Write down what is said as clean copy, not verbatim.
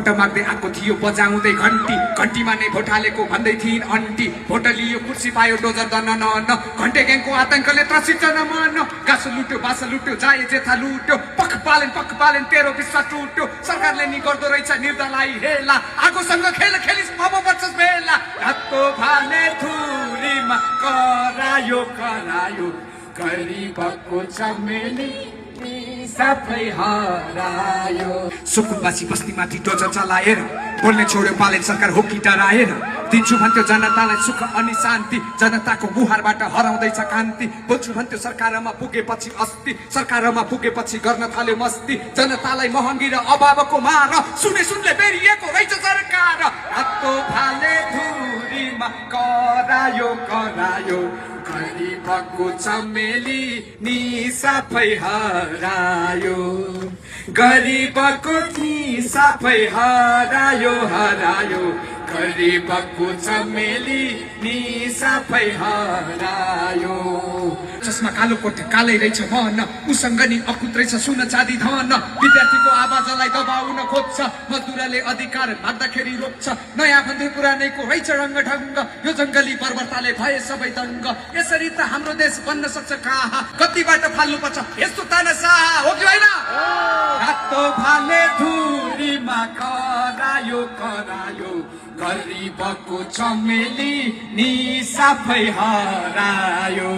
vote माग्दै आएको थियो बजाउँदै घन्टी घन्टीमा नै भोट हालेको भन्दै थिइन् अन्टी भोट लियो कुर्सी पायो डोजर दन न घन्टे ग्याङको आतंकले त्रसित नमन गाँस लुट्यो बास लुट्यो जाए जेथा लुट्यो पख पालेन तेरो विश्वास टुट्यो सरकारले नि गर्दो रहेछ निर्दलाई हेला आगोसँग खेल खेलिस अब बच्चस बेला रातो भाले थुरीमा करायो गरिबको चमेली सबै हरायो सुकुम्बासी बस्तीमाथि डोजर चलाएर बोल्ने छोड्यो पालेन सरकार हो कि डराएर दिन्छु भन्थ्यो जनतालाई सुख अनि शान्ति जनताको मुहारबाट हराउँदैछ कान्ति बोल्छु भन्थ्यो सरकारमा पुगेपछि गर्न थाल्यो मस्ती जनतालाई महँगी र अभावको मार सुनले बेरिएको रहेछ सरकार रातो भाले धुरीमा करायो गरिबको चमेली नि सबै हरायो गरिबको नि सबै हरायो गरिबको चमेली नि सबै हरायो चस्मा कालो कोटे कालै रहेछ मन उसँग नि अकुत रहेछ सुन चाँदी धन विद्यार्थीको आवाजलाई दबाउन खोज्छ मजदुरले अधिकार माग्दाखेरि रोक्छ नयाँ भन्दै पुरानैको रहेछ रङ्ग ढङ्ग यो जङ्गली बर्बरताले भए सबै दङ्ग यसरी त हाम्रो देश बन्न सक्छ कहाँ कतिबाट फाल्नुपर्छ यस्तो तानाशाह हो कि होइन रातो भाले धुरीमा करायो गरिबको चमेली नि सबै हरायो